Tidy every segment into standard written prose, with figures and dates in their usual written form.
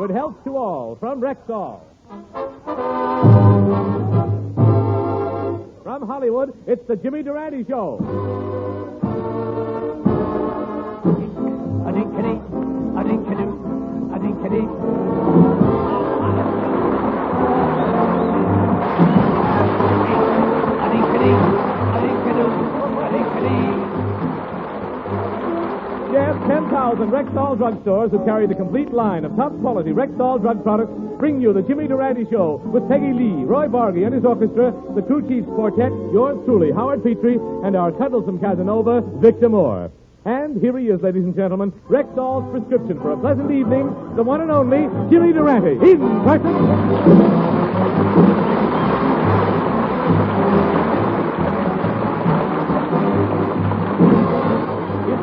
Good health to all from Rexall. From Hollywood, it's the Jimmy Durante Show. A-dink-a-dee, a-dink-a-doo, a-dink-a-dee. A-dink-a-dee, a-dink-a-doo, a-dink-a-dee. Yes, 10,000 Rexall drugstores who carry the complete line of top-quality Rexall drug products bring you the Jimmy Durante Show with Peggy Lee, Roy Bargy and his orchestra, the Crew Chiefs Quartet, yours truly, Howard Petrie, and our cuddlesome Casanova, Victor Moore. And here he is, ladies and gentlemen, Rexall's prescription for a pleasant evening, the one and only Jimmy Durante. In person.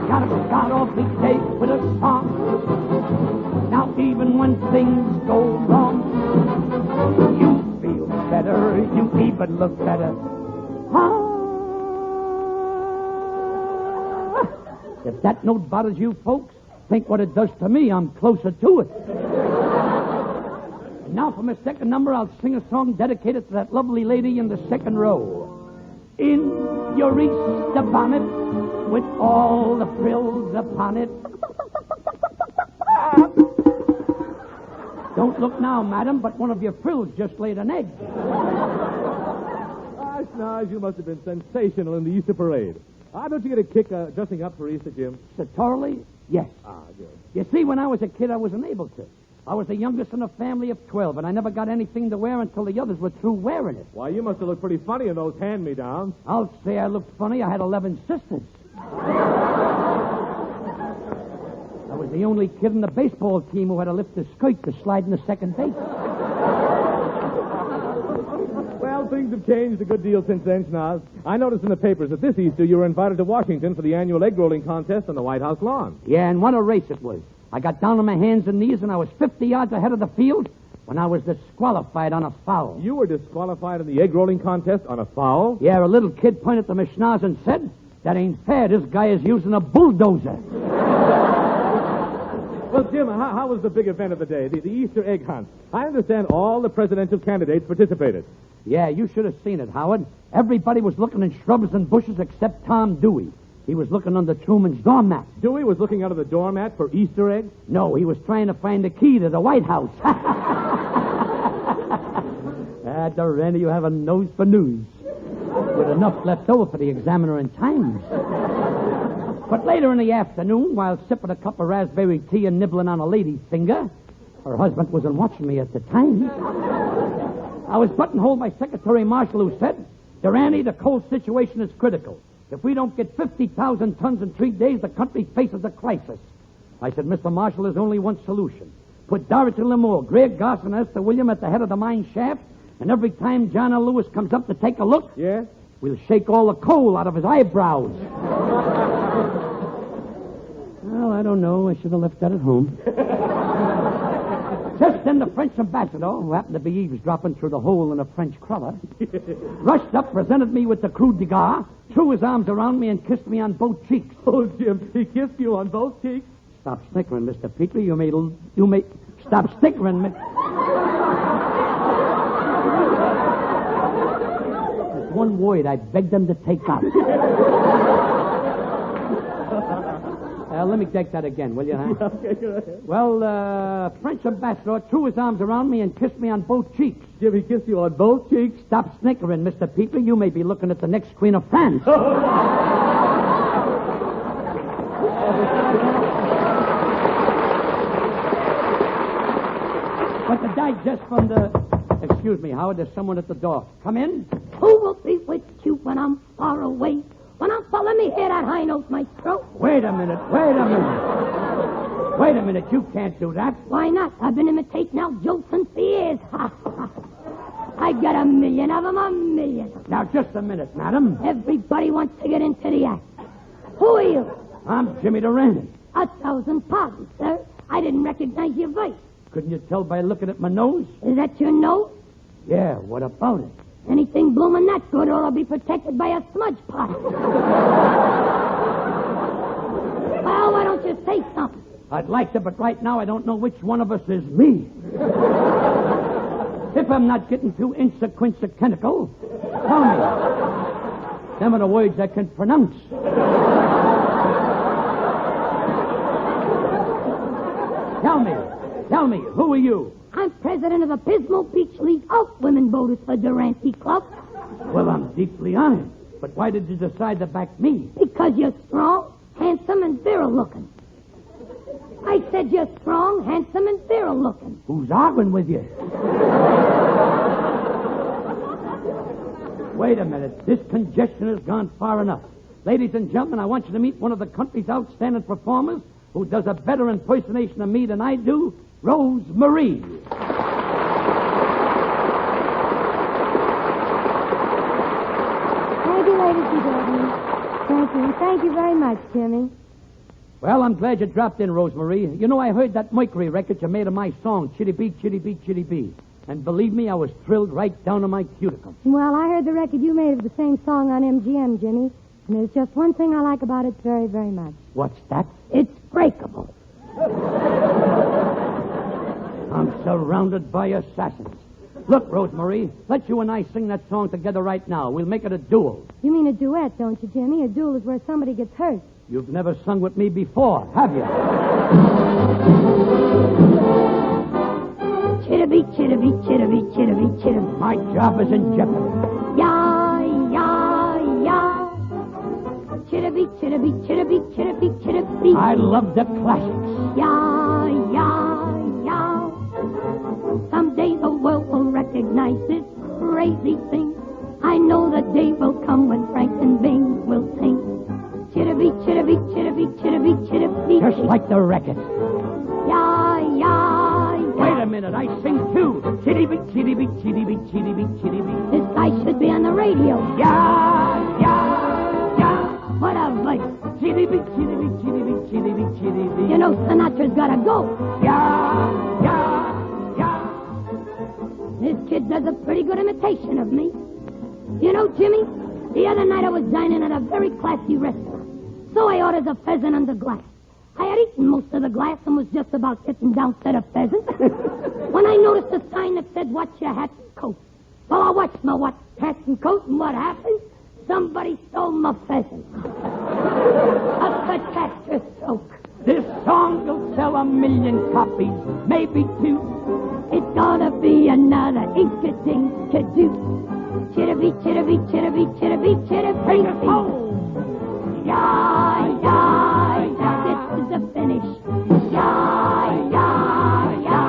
Gotta start off each day with a song. Now even when things go wrong, you feel better, you even look better. If that note bothers you folks, think what it does to me. I'm closer to it. And now for my second number, I'll sing a song dedicated to that lovely lady in the second row. In your Easter bonnet, with all the frills upon it. Don't look now, madam, but one of your frills just laid an egg. Snaz, you must have been sensational in the Easter parade. Don't you get a kick dressing up for Easter, Jim? Statutorily, yes. Good. You see, when I was a kid, I wasn't able to. I was the youngest in a family of 12, and I never got anything to wear until the others were through wearing it. Why, you must have looked pretty funny in those hand-me-downs. I'll say I looked funny. I had 11 sisters. I was the only kid in the baseball team who had to lift his skirt to slide into second base. Well, things have changed a good deal since then, Schnoz. I noticed in the papers that this Easter you were invited to Washington for the annual egg rolling contest on the White House lawn. Yeah, and what a race it was. I got down on my hands and knees, and I was 50 yards ahead of the field when I was disqualified on a foul. You were disqualified in the egg rolling contest on a foul? Yeah, a little kid pointed to my schnoz and said, "That ain't fair. This guy is using a bulldozer." Well, Jim, how was the big event of the day, the Easter egg hunt? I understand all the presidential candidates participated. Yeah, you should have seen it, Howard. Everybody was looking in shrubs and bushes except Tom Dewey. He was looking under Truman's doormat. Dewey was looking under the doormat for Easter eggs? No, he was trying to find the key to the White House. Durante, you have a nose for news. With enough left over for the Examiner and Times. But later in the afternoon, while sipping a cup of raspberry tea and nibbling on a lady's finger, her husband wasn't watching me at the time, I was buttonholed by Secretary Marshall, who said, "Durante, the coal situation is critical. If we don't get 50,000 tons in 3 days, the country faces a crisis." I said, "Mr. Marshall, there's only one solution. Put Dorothy Lamour, Greg Garson, and Esther William at the head of the mine shaft, and every time John L. Lewis comes up to take a look, yes, we'll shake all the coal out of his eyebrows." Well, I don't know. I should have left that at home. Just then the French ambassador, who happened to be eavesdropping through the hole in a French cravat, rushed up, presented me with the Croix de Gare, threw his arms around me, and kissed me on both cheeks. Oh, Jim, he kissed you on both cheeks? Stop snickering, Mr. Petrie. You may... Stop snickering, There's one word I beg them to take out. Let me take that again, will you, huh? Yeah, okay, go ahead. Well, French ambassador threw his arms around me and kissed me on both cheeks. Jim, he kissed you on both cheeks? Stop snickering, Mr. Petrie. You may be looking at the next Queen of France. But the digest from the... Excuse me, Howard, there's someone at the door. Come in. Who will be with you when I'm far away? When I'm far, let me hear that high note, maestro. Wait a minute. Wait a minute, you can't do that. Why not? I've been imitating Al Jolson for years. I got 1 million of them, 1 million. Now, just a minute, madam. Everybody wants to get into the act. Who are you? I'm Jimmy Durante. 1,000 pardons, sir. I didn't recognize your voice. Couldn't you tell by looking at my nose? Is that your nose? Yeah, what about it? Anything blooming that good ought to be protected by a smudge pot. Well, why don't you say something? I'd like to, but right now I don't know which one of us is me. If I'm not getting too insequential, tell me. Them are the words I can pronounce. Tell me, who are you? I'm president of the Pismo Beach League Out Women Voters for Durante Club. Well, I'm deeply honored. But why did you decide to back me? Because you're strong, handsome, and virile looking. I said you're strong, handsome, and virile looking. Who's arguing with you? Wait a minute. This congestion has gone far enough. Ladies and gentlemen, I want you to meet one of the country's outstanding performers who does a better impersonation of me than I do, Rose Marie. Thank you, ladies and gentlemen. Thank you. Thank you very much, Jimmy. Well, I'm glad you dropped in, Rosemarie. You know, I heard that Mercury record you made of my song, Chitty Bee, Chitty Bee, Chitty Bee. And believe me, I was thrilled right down to my cuticle. Well, I heard the record you made of the same song on MGM, Jimmy. And there's just one thing I like about it very, very much. What's that? It's breakable. I'm surrounded by assassins. Look, Rosemarie, let's you and I sing that song together right now. We'll make it a duel. You mean a duet, don't you, Jimmy? A duel is where somebody gets hurt. You've never sung with me before, have you? Chitty-bee, chitty-bee, chitty-bee, chitty-bee, chitty-bee. My job is in jeopardy. Ya, ya, ya. Chitty-bee, chitty-bee, chitty-bee, chitty-bee, chitty-bee. I love the classics. Ya, ya, ya. Someday the world will recognize this crazy thing. I know the day will come when Frank and Bing will sing. Chitty-bee, chitty-bee, chitty-bee, chitty-bee, chitty-bee. Just like the record. Ya, ya, ya. Wait a minute, I sing too. Chitty-bee, chitty-bee, chitty-bee, chitty-bee, chitty-bee. This guy should be on the radio. Ya, ya, ya. What a voice. Chitty-bee, chitty-bee, chitty-bee, chitty-bee, chitty-bee. You know Sinatra's gotta go. Ya, ya, ya. This kid does a pretty good imitation of me. You know, Jimmy, the other night I was dining at a very classy restaurant. So I ordered a pheasant under glass. I had eaten most of the glass and was just about getting down to the pheasant when I noticed a sign that said, "Watch your hat and coat." Well, I watched my hat and coat, and what happened? Somebody stole my pheasant. A catastrophe. This song will sell 1,000,000 copies, maybe 2. It's gonna be another interesting to do. Chitty-bee, chitty-bee, chitty-bee, chitty-bee, chitty-bee. Bring us home. Ya, ya, ya. This is the finish. Ya, ya, ya.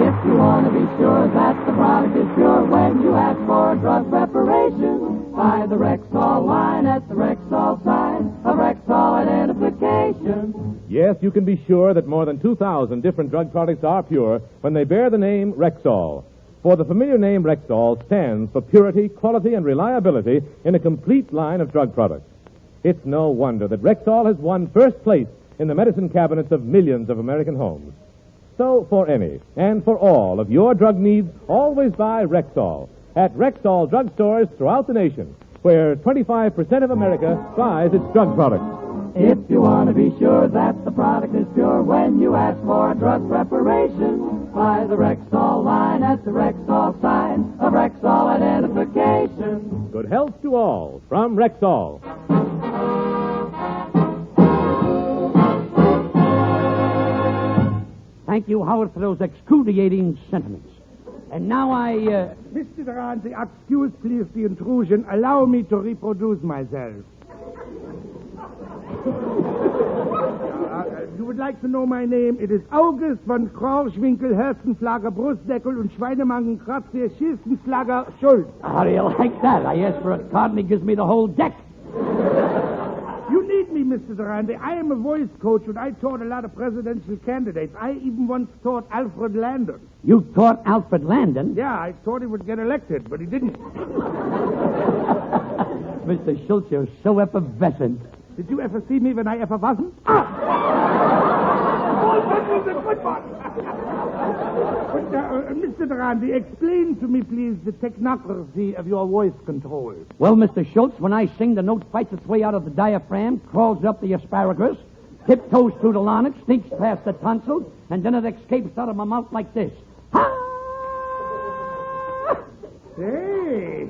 If you want to be sure that the product is pure when you ask for drug preparation, buy the Rexall line at the Rexall sign of Rexall identification. Yes, you can be sure that more than 2,000 different drug products are pure when they bear the name Rexall. For the familiar name Rexall stands for purity, quality, and reliability in a complete line of drug products. It's no wonder that Rexall has won first place in the medicine cabinets of millions of American homes. So, for any and for all of your drug needs, always buy Rexall at Rexall drugstores throughout the nation, where 25% of America buys its drug products. If you want to be sure that the product is pure when you ask for drug preparation, buy the Rexall line at the Rexall sign of Rexall identification. Good health to all from Rexall. Thank you, Howard, for those excruciating sentiments. And now Mr. Durante, excuse please the intrusion. Allow me to reproduce myself. You would like to know my name? It is August von Krauschwinkel, Herzenflagger, Brustdeckel und Schweinemangen, Kratzer, Schießenflagger, Schulz. how do you like that? I asked for a card and he gives me the whole deck. You need me, Mr. Durante. I am a voice coach, and I taught a lot of presidential candidates. I even once taught Alfred Landon. You taught Alfred Landon? Yeah, I thought he would get elected, but he didn't. Mr. Schultz, you're so effervescent. Did you ever see me when I ever wasn't? that was a good one. But, Mr. Durante, explain to me, please, the technocracy of your voice control. Well, Mr. Schultz, when I sing, the note fights its way out of the diaphragm, crawls up the asparagus, tiptoes through the larynx, sneaks past the tonsils, and then it escapes out of my mouth like this. Hey,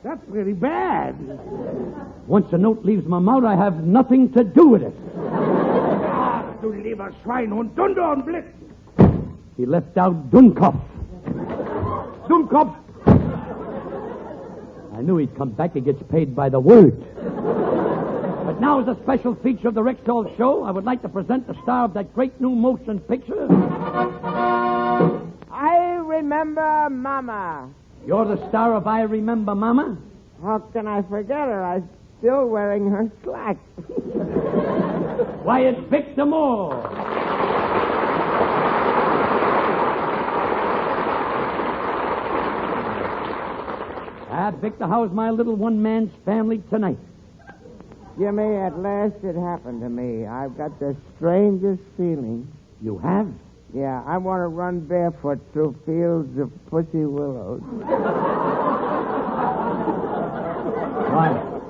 that's pretty bad. Once a note leaves my mouth, I have nothing to do with it. Du lieber Schweinhund, Dunder und Blitz. He left out Dummkopf. Dummkopf. I knew he'd come back. He gets paid by the word. But now, as a special feature of the Rexall Show, I would like to present the star of that great new motion picture. I remember Mama. You're the star of I Remember Mama? How can I forget her? I'm still wearing her slacks. Why, it's Victor Moore. Victor, how's my little one-man's family tonight? Jimmy, at last it happened to me. I've got the strangest feeling. You have? Yeah, I want to run barefoot through fields of pussy willows.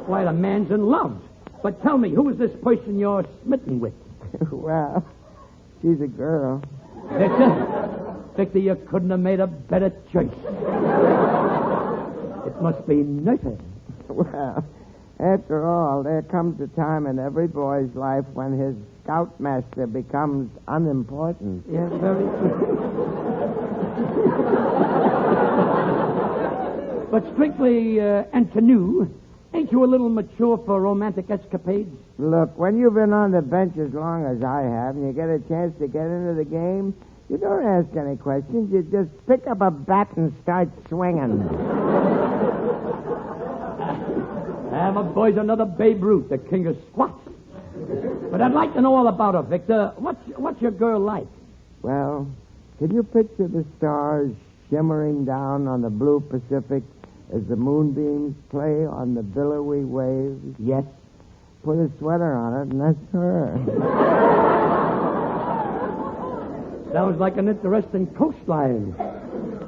Why, the man's in love. But tell me, who is this person you're smitten with? Well, she's a girl. Victor, you couldn't have made a better choice. It must be nicer. Well, after all, there comes a time in every boy's life when his scoutmaster becomes unimportant. Yes, very true. But strictly and canoe, ain't you a little mature for romantic escapades? Look, when you've been on the bench as long as I have and you get a chance to get into the game, you don't ask any questions. You just pick up a bat and start swinging. My boy's another Babe Ruth, the king of squats. But I'd like to know all about her, Victor. What's your girl like? Well, can you picture the stars shimmering down on the blue Pacific as the moonbeams play on the billowy waves? Yes. Put a sweater on it, and that's her. Sounds like an interesting coastline.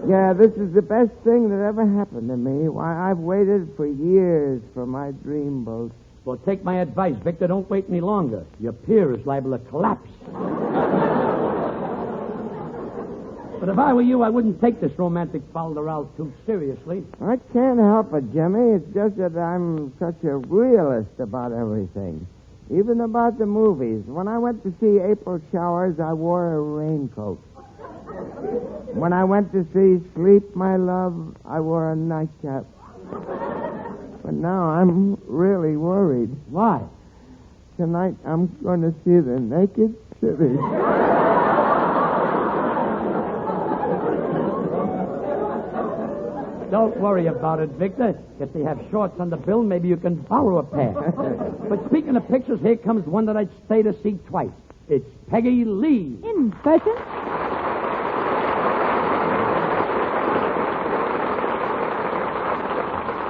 Yeah, this is the best thing that ever happened to me. Why, I've waited for years for my dream boat. Well, take my advice, Victor. Don't wait any longer. Your pier is liable to collapse. But if I were you, I wouldn't take this romantic fol-de-rol too seriously. I can't help it, Jimmy. It's just that I'm such a realist about everything. Even about the movies. When I went to see April Showers, I wore a raincoat. When I went to see Sleep, My Love, I wore a nightcap. But now I'm really worried. Why? Tonight I'm going to see the Naked City. Don't worry about it, Victor. If they have shorts on the bill, maybe you can borrow a pair. But speaking of pictures, here comes one that I'd stay to see twice. It's Peggy Lee. In person?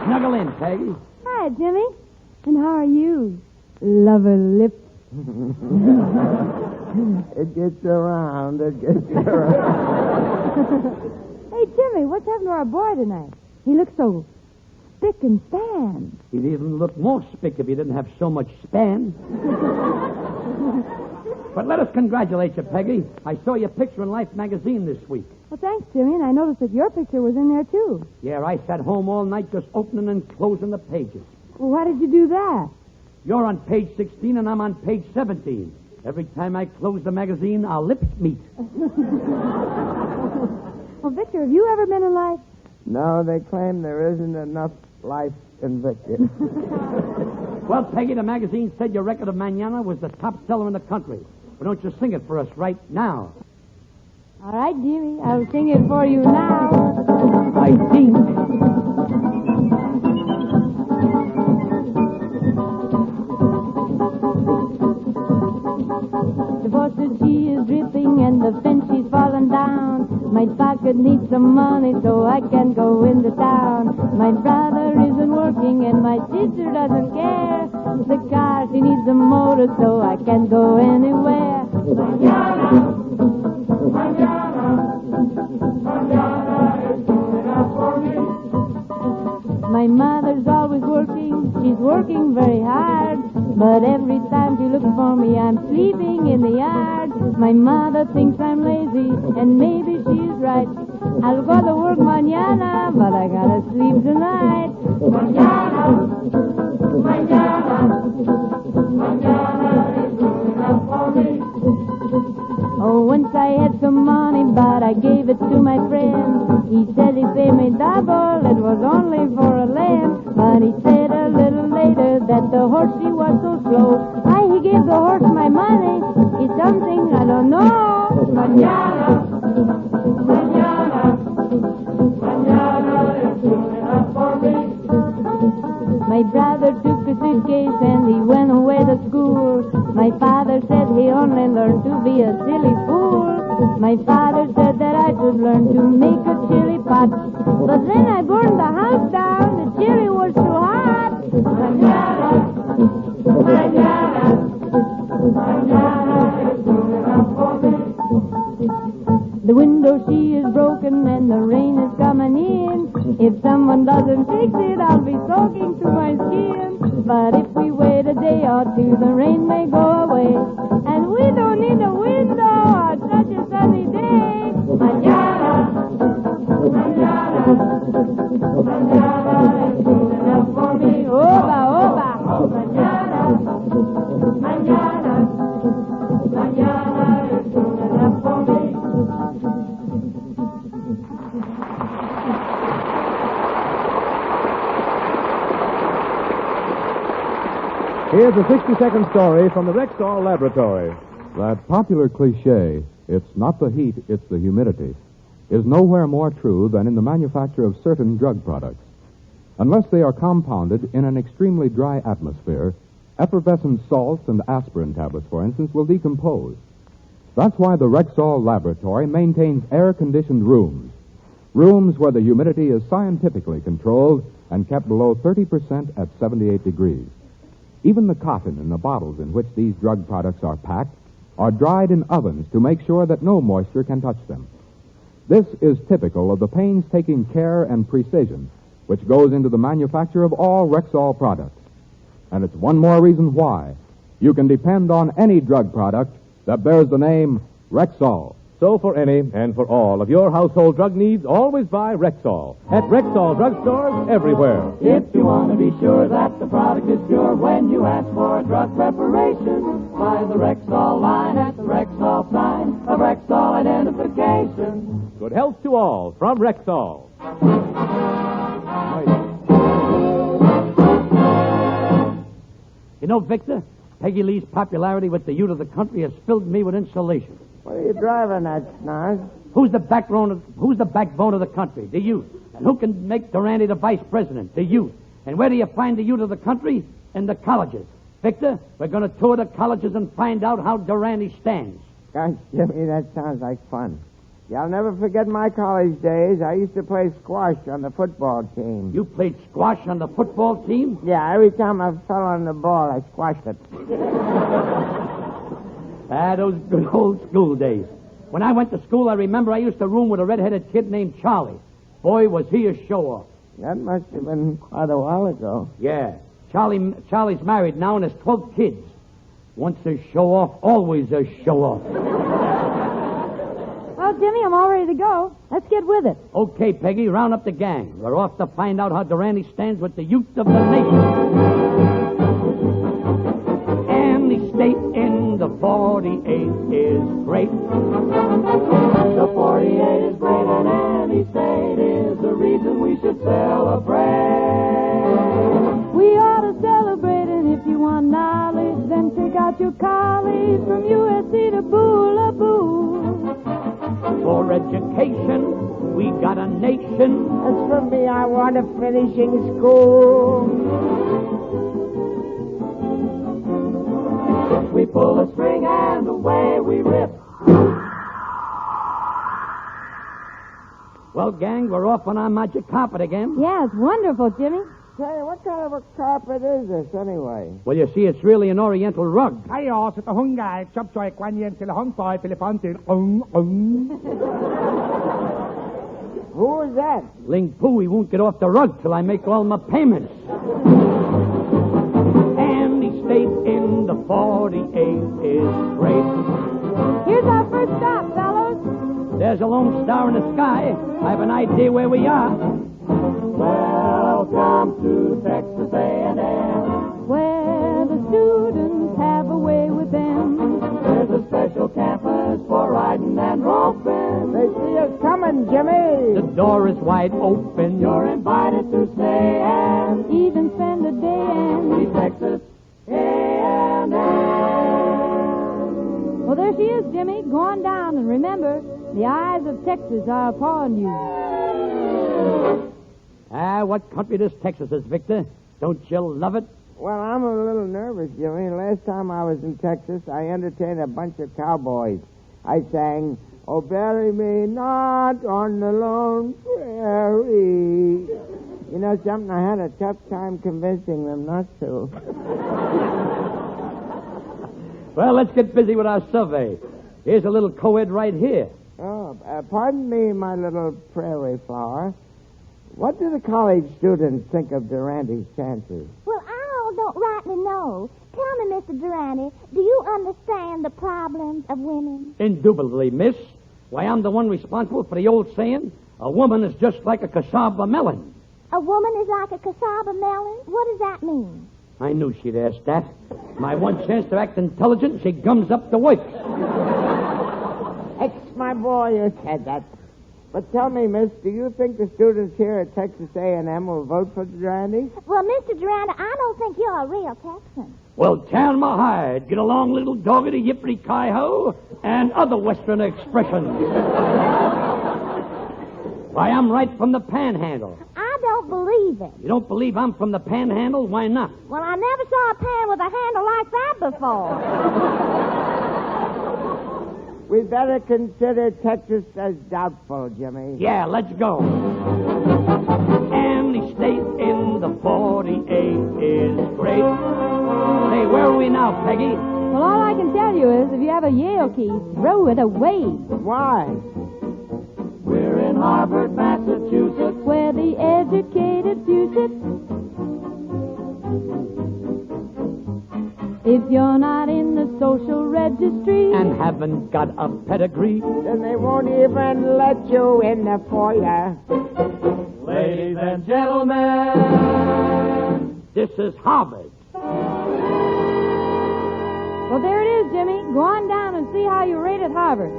Snuggle in, Peggy. Hi, Jimmy. And how are you? Lover lips. It gets around. Hey, Jimmy, what's happened to our boy tonight? He looks so spick and span. He'd even look more spick if he didn't have so much span. But let us congratulate you, Peggy. I saw your picture in Life magazine this week. Well, thanks, Jimmy, and I noticed that your picture was in there, too. Yeah, I sat home all night just opening and closing the pages. Well, why did you do that? You're on page 16 and I'm on page 17. Every time I close the magazine, our lips meet. Well, Victor, have you ever been in life? No, they claim there isn't enough life in Victor. Well, Peggy, the magazine said your record of Manana was the top seller in the country. Why don't you sing it for us right now? All right, Jimmy, I'll sing it for you now. I think. The faucet, she is dripping and the fence, she's fallen down. My pocket needs some money so I can go into town. My brother isn't working and my sister doesn't care. The car, she needs a motor so I can go anywhere. I'm sleeping in the yard. My mother thinks I'm lazy, and maybe she's right. I'll go to work mañana, but I gotta sleep tonight. Mañana, mañana, mañana is good enough for me. Oh, once I had some money, but I gave it to my friend. He said he'd pay me double, it was only for a lamb. But he said a little later that the horse, he was so slow. He gave the horse my money. It's something I don't know. Mañana, mañana, mañana is good enough for me. My brother took a suitcase and he went away to school. My father said he only learned to be a silly fool. My father said that I should learn to make a chili pot. But then I burned the house down. The chili was too hot. Mañana, mañana, mañana is good enough for me. The window, she is broken and the rain is coming in. If someone doesn't fix it, I'll be soaking to my skin. But if we wait a day or two, the rain may go away. And we don't need a window on such a sunny day. Mañana, mañana, mañana is good enough for me. Oba, oba. Mañana, mañana, mañana is good enough for me. Here's a 60-second story from the Rexall Laboratory. That popular cliche, it's not the heat, it's the humidity, is nowhere more true than in the manufacture of certain drug products. Unless they are compounded in an extremely dry atmosphere, effervescent salts and aspirin tablets, for instance, will decompose. That's why the Rexall Laboratory maintains air-conditioned rooms where the humidity is scientifically controlled and kept below 30% at 78 degrees. Even the cotton in the bottles in which these drug products are packed are dried in ovens to make sure that no moisture can touch them. This is typical of the painstaking care and precision which goes into the manufacture of all Rexall products. And it's one more reason why you can depend on any drug product that bears the name Rexall. So for any and for all of your household drug needs, always buy Rexall at Rexall drugstores everywhere. If you want to be sure that the product is pure when you ask for a drug preparation, buy the Rexall line at the Rexall sign of Rexall identification. Good health to all from Rexall. You know, Victor, Peggy Lee's popularity with the youth of the country has filled me with insulation. What are you driving at, Snars? Who's the backbone of the country? The youth. And who can make Durante the vice president? The youth. And where do you find the youth of the country? In the colleges. Victor, we're going to tour the colleges and find out how Durante stands. Gosh, Jimmy, that sounds like fun. Yeah, I'll never forget my college days. I used to play squash on the football team. You played squash on the football team? Yeah, every time I fell on the ball, I squashed it. Those good old school days. When I went to school, I remember I used to room with a red-headed kid named Charlie. Boy, was he a show-off. That must have been quite a while ago. Yeah. Charlie's married now and has 12 kids. Once a show-off, always a show-off. Well, Jimmy, I'm all ready to go. Let's get with it. Okay, Peggy, round up the gang. We're off to find out how Durante stands with the youth of the nation. Any state in the 48 is great. The 48 is great, and any state is the reason we should celebrate. We ought to celebrate, and if you want knowledge, then take out your college from USC to Boo-la-Boo. For education, we got a nation. As for me, I want to finishing school. We pull a string and away we rip. Well, gang, we're off on our magic carpet again. Yeah, it's wonderful, Jimmy. Say, what kind of a carpet is this, anyway? Well, you see, it's really an oriental rug. Chaos at the hungai, chop choy, kwan yen, til hong toy, pilipantin, Who is that? Ling Poo, he won't get off the rug till I make all my payments. And he state in the 48 is great. Here's our first stop, fellows. There's a lone star in the sky. I have an idea where we are. Welcome to Texas A&M, where the students have a way with them. There's a special campus for riding and roping. They see us coming, Jimmy. The door is wide open. You're invited to stay and Even spend a day see in. Texas A&M. Well, there she is, Jimmy. Go on down, and remember, the eyes of Texas are upon you. What country does Texas is, Victor? Don't you love it? Well, I'm a little nervous, Jimmy. Last time I was in Texas, I entertained a bunch of cowboys. I sang, "Oh, bury me not on the lone prairie." You know something? I had a tough time convincing them not to. Well, let's get busy with our survey. Here's a little co-ed right here. Oh, pardon me, my little prairie flower. What do the college students think of Durante's chances? Well, I don't rightly know. Tell me, Mr. Durante, do you understand the problems of women? Indubitably, miss. Why, I'm the one responsible for the old saying, a woman is just like a cassava melon. A woman is like a cassava melon? What does that mean? I knew she'd ask that. My one chance to act intelligent, she gums up the works. Ex, my boy, you said that. But tell me, miss, do you think the students here at Texas A&M will vote for Durante? Well, Mr. Durante, I don't think you're a real Texan. Well, tan my hide, get along, little doggedy yippity-ki-ho, and other Western expressions. Why, I'm right from the panhandle. I don't believe it. You don't believe I'm from the panhandle? Why not? Well, I never saw a pan with a handle like that before. We'd better consider Texas as doubtful, Jimmy. Yeah, let's go. And the state in the 48 is great. Say, where are we now, Peggy? Well, all I can tell you is if you have a Yale key, throw it away. Why? We're in Harvard, Massachusetts. Where the educated use it. If you're not in the social registry And haven't got a pedigree. Then they won't even let you in the foyer. Ladies and gentlemen, This is Harvard. Well, there it is, Jimmy. Go on down and see how you rate at Harvard.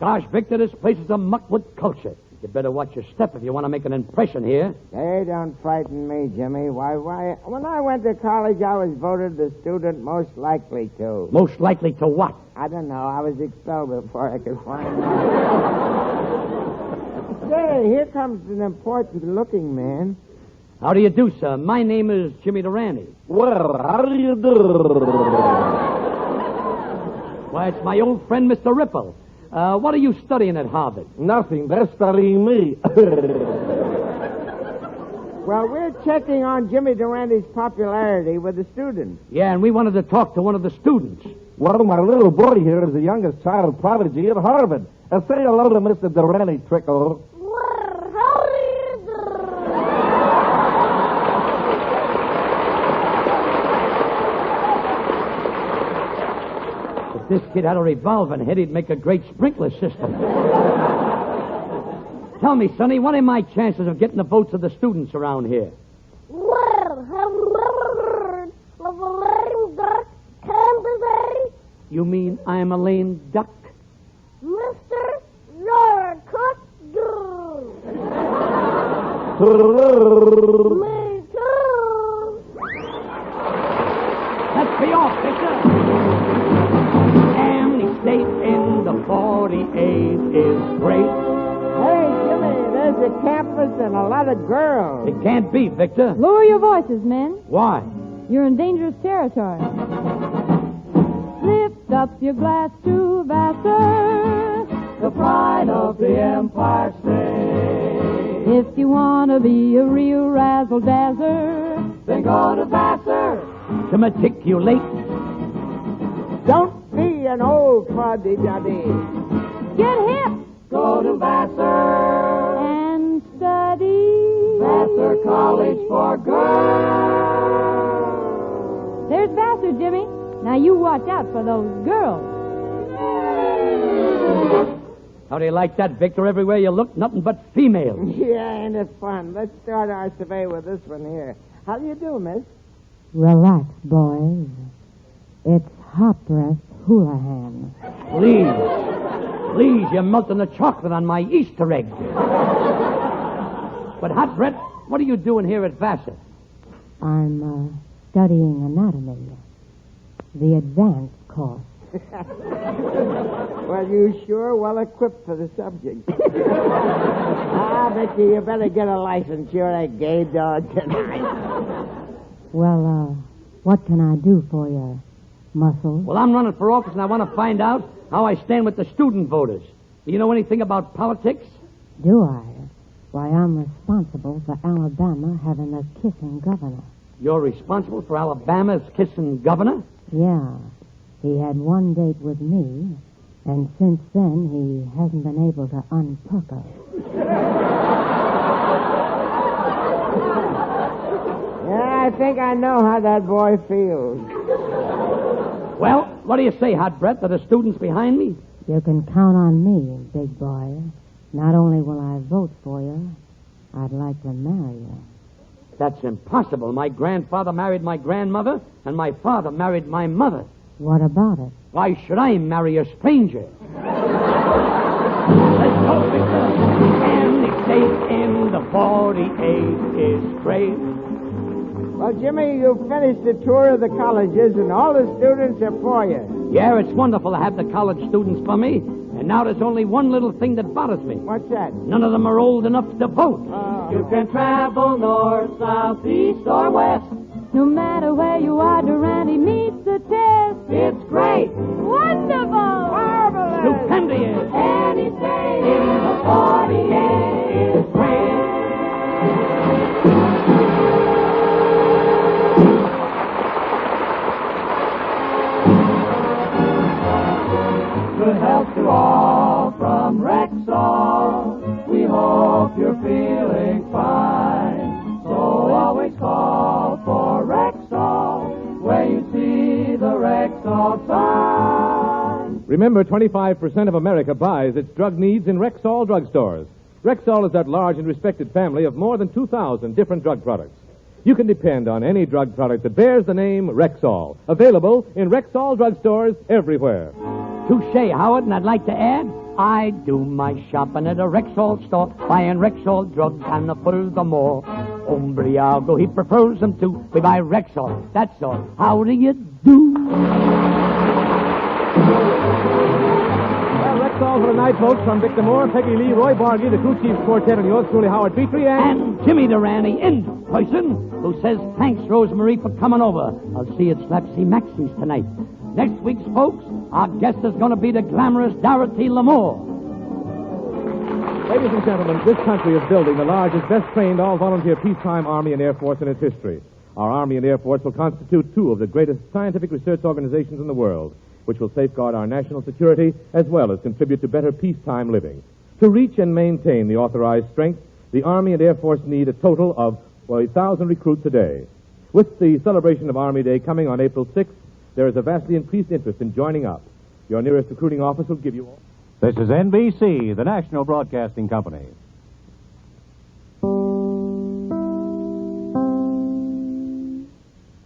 Gosh, Victor, this place is a muck with culture. You better watch your step if you want to make an impression here. They don't frighten me, Jimmy. Why, when I went to college, I was voted the student most likely to. Most likely to what? I don't know. I was expelled before I could find out. Say, here comes an important-looking man. How do you do, sir? My name is Jimmy Durante. well, how do you do? Why, it's my old friend, Mr. Ripple. What are you studying at Harvard? Nothing. They're studying me. Well, we're checking on Jimmy Durante's popularity with the students. Yeah, and we wanted to talk to one of the students. Well, my little boy here is the youngest child prodigy at Harvard. Say hello to Mr. Durante, Trickle. If this kid had a revolving head, he'd make a great sprinkler system. Tell me, Sonny, what are my chances of getting the votes of the students around here? You mean I'm a lame duck? Mr. Lord Cook. Me too. Let's be off, Victor. And the state in the 48 is great. Hey, Jimmy, there's a campus and a lot of girls. It can't be, Victor. Lower your voices, men. Why? You're in dangerous territory. Lift up your glass to Vassar, The pride of the Empire State. if you want to be a real razzle-dazzer. Then go to Vassar. To matriculate. Don't be an old fuddy-duddy. Get hip Go to Vassar. and study. Vassar College for Girls. Jimmy. Now you watch out for those girls. How do you like that, Victor? Everywhere you look, nothing but females. Yeah, ain't it fun? Let's start our survey with this one here. How do you do, miss? Relax, boys. It's hot breath Houlihan. Please, you're melting the chocolate on my Easter egg. But, Hot Brett, what are you doing here at Vassar? I'm studying anatomy. The advanced course. Well, you sure well equipped for the subject. Mickey, you better get a license. You're a gay dog tonight. Well, what can I do for you, Muscles? Well, I'm running for office, and I want to find out how I stand with the student voters. Do you know anything about politics? Do I? Why, I'm responsible for Alabama having a kissing governor. You're responsible for Alabama's kissing governor? Yeah. He had one date with me, and since then he hasn't been able to unpucker. Yeah, I think I know how that boy feels. Well, what do you say, Hot Brett? Are the students behind me? You can count on me, big boy. Not only will I vote for you, I'd like to marry you. That's impossible. My grandfather married my grandmother, and my father married my mother. What about it? Why should I marry a stranger? Let's go, Victor. And the state in the 48 is great. Well, Jimmy, you finished the tour of the colleges, and all the students are for you. Yeah, it's wonderful to have the college students for me. And now there's only one little thing that bothers me. What's that? None of them are old enough to vote. You can travel north, south, east, or west. No matter where you are, Durante meets the test. It's great. Wonderful! Marvelous. Stupendous. Any state in the 48 is great. Good health to all from Rexall. We hope you're feeling fine. So always call for Rexall where you see the Rexall sign. Remember, 25% of America buys its drug needs in Rexall drugstores. Rexall is that large and respected family of more than 2,000 different drug products. You can depend on any drug product that bears the name Rexall. Available in Rexall drugstores everywhere. Touche, Howard, and I'd like to add, I do my shopping at a Rexall store, buying Rexall drugs and a furthermore. Umbriago, he prefers them too. We buy Rexall, that's all. How do you do? Well, Rexall for the night, folks, from Victor Moore, Peggy Lee, Roy Bargy, the Crew Chiefs Quartet, and yours truly, Howard Petrie, And Jimmy Durante in person, who says, thanks, Rosemary, for coming over. I'll see you at Slapsy Maxie's tonight. Next week's folks, our guest is going to be the glamorous Dorothy Lamour. Ladies and gentlemen, this country is building the largest, best-trained, all-volunteer peacetime Army and Air Force in its history. Our Army and Air Force will constitute two of the greatest scientific research organizations in the world, which will safeguard our national security as well as contribute to better peacetime living. To reach and maintain the authorized strength, the Army and Air Force need a total of 1,000 recruits a day. With the celebration of Army Day coming on April 6th, there is a vastly increased interest in joining up. Your nearest recruiting office will give you all. This is NBC, the national broadcasting company.